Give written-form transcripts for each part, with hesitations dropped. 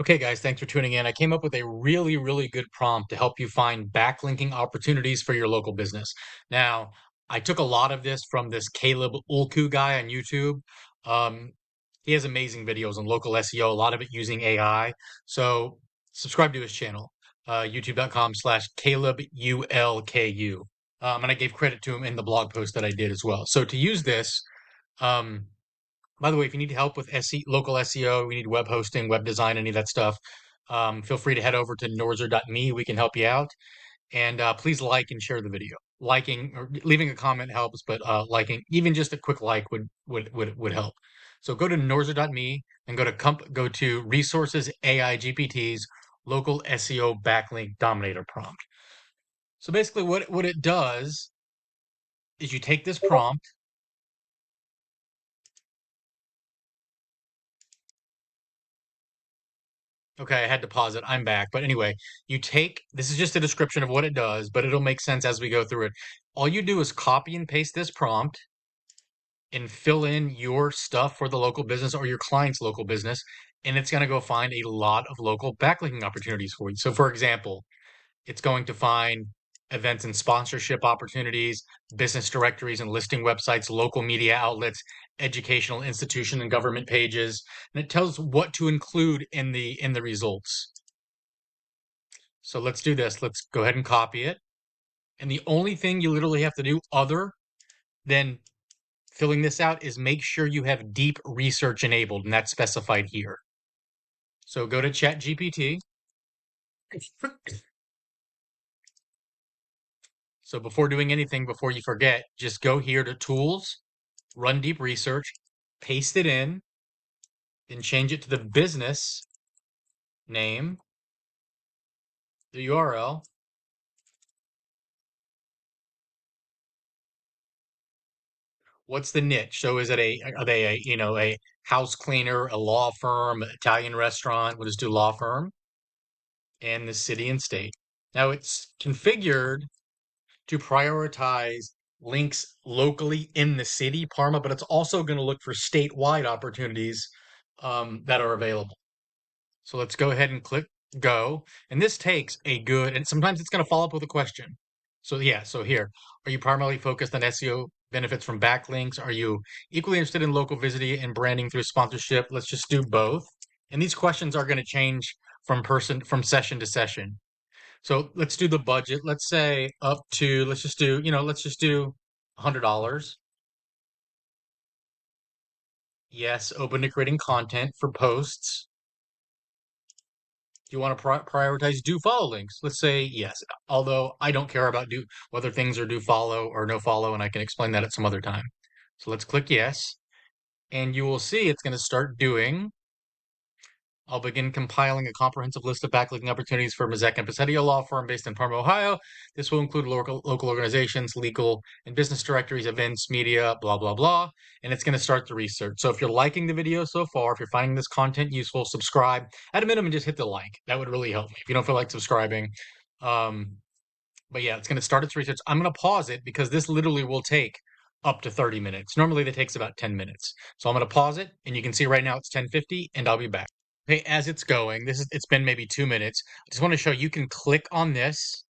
Okay, guys, thanks for tuning in. I came up with a really, really good prompt to help you find backlinking opportunities for your local business. Now, I took a lot of this from this Caleb Ulku guy on YouTube. Um, he has amazing videos on local SEO, a lot of it using AI. So subscribe to his channel, youtube.com/Caleb ULKU. And I gave credit to him in the blog post that I did as well. So to use this, um, by the way, if you need help with local SEO, we need web hosting, web design, any of that stuff, feel free to head over to norzer.me. We can help you out. And please like and share the video. Liking or leaving a comment helps, but liking, even just a quick like would help. So go to norzer.me and go to resources AI GPT's local SEO backlink dominator prompt. So basically what it does is you take this prompt. Okay, I had to pause it. I'm back. But anyway, this is just a description of what it does, but it'll make sense as we go through it. All you do is copy and paste this prompt and fill in your stuff for the local business or your client's local business, and it's going to go find a lot of local backlinking opportunities for you. So, for example, it's going to find events and sponsorship opportunities, business directories and listing websites, local media outlets, educational institution and government pages, and it tells what to include in the results. So let's do this. Let's go ahead and copy it. And the only thing you literally have to do other than filling this out is make sure you have deep research enabled, and that's specified here. So go to ChatGPT. So before doing anything, before you forget, just go here to Tools, Run Deep Research, paste it in, then change it to the business name, the URL. What's the niche? So is it are they a house cleaner, a law firm, Italian restaurant? We'll just do law firm and the city and state. Now it's configured to prioritize links locally in the city, Parma, but it's also going to look for statewide opportunities that are available. So let's go ahead and click go. And this takes and sometimes it's going to follow up with a question. So yeah, so here, are you primarily focused on SEO benefits from backlinks? Are you equally interested in local visibility and branding through sponsorship? Let's just do both. And these questions are going to change from session to session. So let's do the budget. Let's say let's just do $100. Yes, open to creating content for posts. Do you want to prioritize do follow links? Let's say yes, although I don't care about whether things are do follow or no follow, and I can explain that at some other time. So let's click yes, and you will see it's going to start doing. I'll begin compiling a comprehensive list of backlinking opportunities for Mazek and Passetio law firm based in Parma, Ohio. This will include local organizations, legal and business directories, events, media, blah, blah, blah. And it's going to start the research. So if you're liking the video so far, if you're finding this content useful, subscribe. At a minimum, just hit the like. That would really help me if you don't feel like subscribing. But yeah, it's going to start its research. I'm going to pause it because this literally will take up to 30 minutes. Normally, that takes about 10 minutes. So I'm going to pause it, and you can see right now it's 10:50, and I'll be back. Okay, as it's going, it's been maybe 2 minutes. I just want to show you can click on this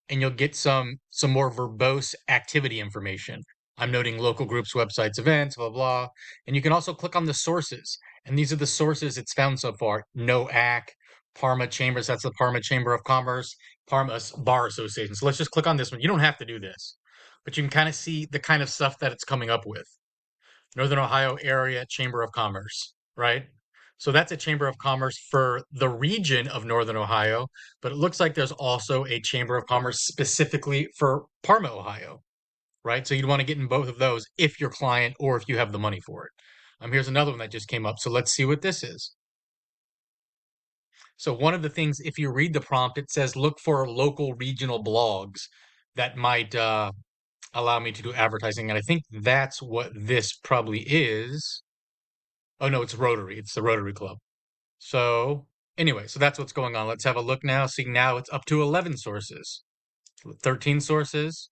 and you'll get some more verbose activity information. I'm noting local groups, websites, events, blah, blah. And you can also click on the sources. And these are the sources it's found so far. NOAC, Parma Chambers, that's the Parma Chamber of Commerce, Parma Bar Association. So let's just click on this one. You don't have to do this, but you can kind of see the kind of stuff that it's coming up with. Northern Ohio Area Chamber of Commerce, right? So that's a Chamber of Commerce for the region of Northern Ohio, but it looks like there's also a Chamber of Commerce specifically for Parma, Ohio, right? So you'd want to get in both of those if your client or if you have the money for it. Here's another one that just came up. So let's see what this is. So one of the things, if you read the prompt, it says look for local regional blogs that might allow me to do advertising. And I think that's what this probably is. Oh no, it's Rotary. It's the Rotary Club. So anyway, so that's what's going on. Let's have a look now. See, now it's up to 11 sources, 13 sources,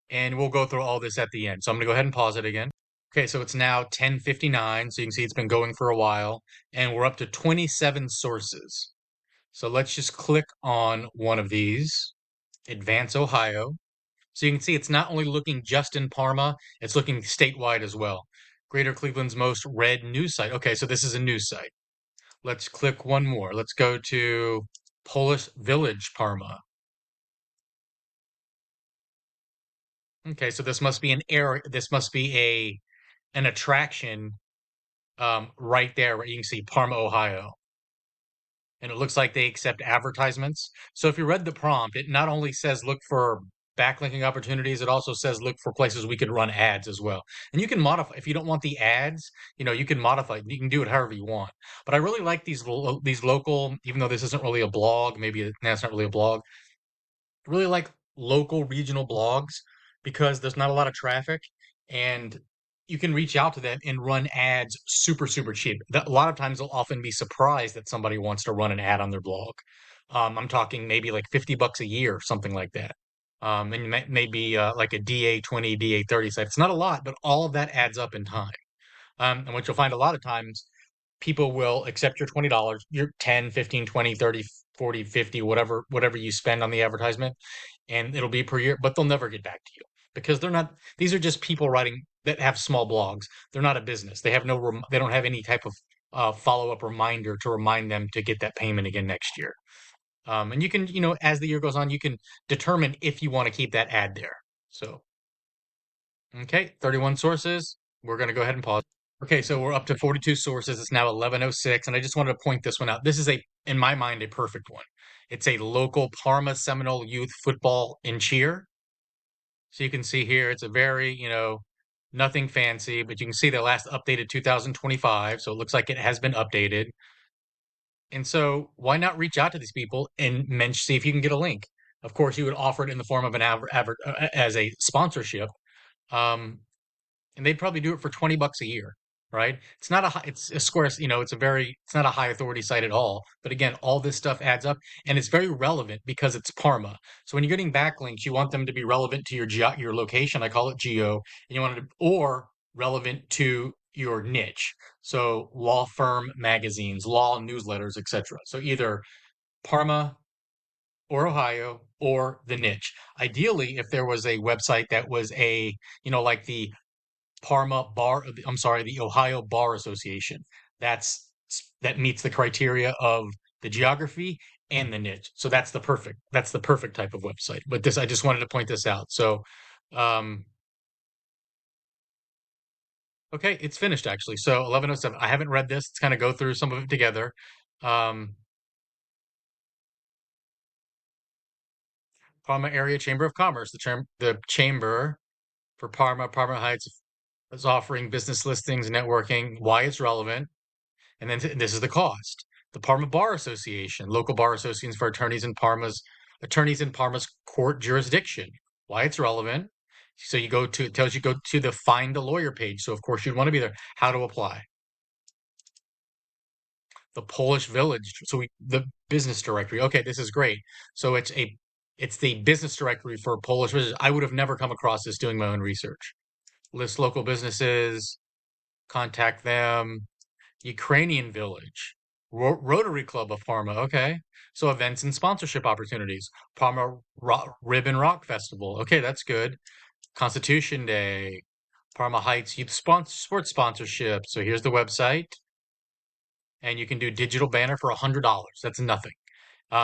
and we'll go through all this at the end. So I'm going to go ahead and pause it again. Okay, so it's now 10:59, so you can see it's been going for a while, and we're up to 27 sources. So let's just click on one of these, Advance Ohio. So you can see it's not only looking just in Parma, it's looking statewide as well. Greater Cleveland's most read news site. Okay, so this is a news site. Let's click one more. Let's go to Polish Village, Parma. Okay, so this must be an area, this must be an attraction right there where you can see Parma, Ohio. And it looks like they accept advertisements. So if you read the prompt, it not only says look for backlinking opportunities, it also says look for places we could run ads as well. And you can modify if you don't want the ads, you can modify. You can do it however you want. But I really like these local, even though this isn't really a blog, maybe that's not really a blog. I really like local regional blogs because there's not a lot of traffic and you can reach out to them and run ads super, super cheap. A lot of times they'll often be surprised that somebody wants to run an ad on their blog. I'm talking maybe like $50 a year, something like that. And maybe like a DA20, DA30 site. It's not a lot, but all of that adds up in time. And what you'll find a lot of times, people will accept your $20, your 10, 15, 20, 30, 40, 50, whatever you spend on the advertisement, and it'll be per year, but they'll never get back to you because they're not, these are just people writing that have small blogs. They're not a business. They have they don't have any type of follow-up reminder to remind them to get that payment again next year. And you can, as the year goes on, you can determine if you want to keep that ad there. So, okay, 31 sources. We're going to go ahead and pause. Okay, so we're up to 42 sources. It's now 11:06, and I just wanted to point this one out. This is in my mind, a perfect one. It's a local Parma Seminole youth football and cheer. So you can see here, it's a very, nothing fancy, but you can see the last updated 2025. So it looks like it has been updated. And so why not reach out to these people and see if you can get a link? Of course, you would offer it in the form of an as a sponsorship. Um, and they'd probably do it for $20 a year, right? It's not it's a Square, it's not a high authority site at all. But again, all this stuff adds up and it's very relevant because it's Parma. So when you're getting backlinks, you want them to be relevant to your location. I call it geo, and you want it or relevant to your niche. So law firm magazines, law newsletters, etc. So either Parma or Ohio or the niche. Ideally, if there was a website that was like the Parma Bar, I'm sorry, the Ohio Bar Association. That meets the criteria of the geography and the niche. So that's the perfect type of website. But I just wanted to point this out. So, um, okay, it's finished actually. So 11:07. I haven't read this. Let's kind of go through some of it together. Um, Parma Area Chamber of Commerce, the chamber for Parma Heights is offering business listings, networking, why it's relevant. And then this is the cost. The Parma Bar Association, local bar associations for attorneys in Parma's court jurisdiction. Why it's relevant. So it tells you go to the Find a Lawyer page. So of course you'd want to be there. How to apply. The Polish Village. The business directory. Okay, this is great. So it's the business directory for Polish business. I would have never come across this doing my own research. List local businesses, contact them. Ukrainian Village, Rotary Club of Parma. Okay. So events and sponsorship opportunities. Parma Ribbon Rock Festival. Okay, that's good. Constitution Day. Parma Heights Youth Sports Sponsorship. So here's the website. And you can do digital banner for $100. That's nothing.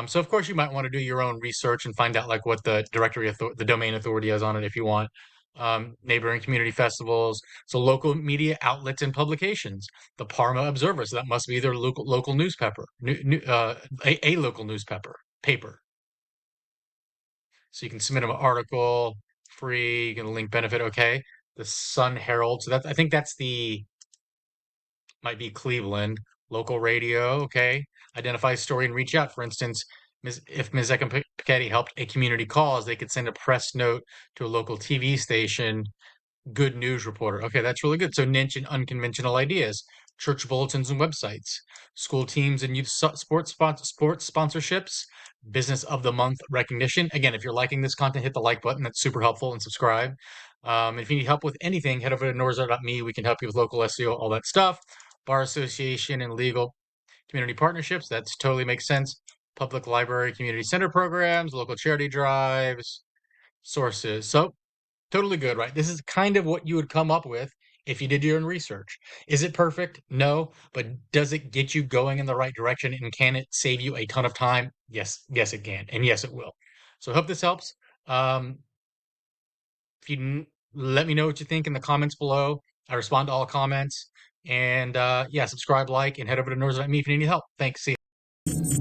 So of course you might want to do your own research and find out like what the the domain authority is on it if you want. Neighboring community festivals, so local media outlets and publications. The Parma Observer, so that must be their local newspaper, a local newspaper paper. So you can submit an article free. You can link benefit. Okay, the Sun Herald. So I think that's might be Cleveland. Local radio, okay. Identify story and reach out. For instance, if Ms. Piketty helped a community cause, they could send a press note to a local TV station. Good news reporter. Okay, that's really good. So niche and unconventional ideas. Church bulletins and websites. School teams and youth sports sponsorships. Business of the month recognition. Again, if you're liking this content, hit the like button. That's super helpful and subscribe. If you need help with anything, head over to Norza.me. We can help you with local SEO, all that stuff. Bar association and legal community partnerships. That's totally makes sense. Public library, community center programs, local charity drives, sources. So totally good, right? This is kind of what you would come up with if you did your own research. Is it perfect? No, but does it get you going in the right direction and can it save you a ton of time? Yes, yes, it can, and yes, it will. So I hope this helps. Um, if you let me know what you think in the comments below. I respond to all comments. And yeah, subscribe, like, and head over to Norza.me if you need any help. Thanks. See ya.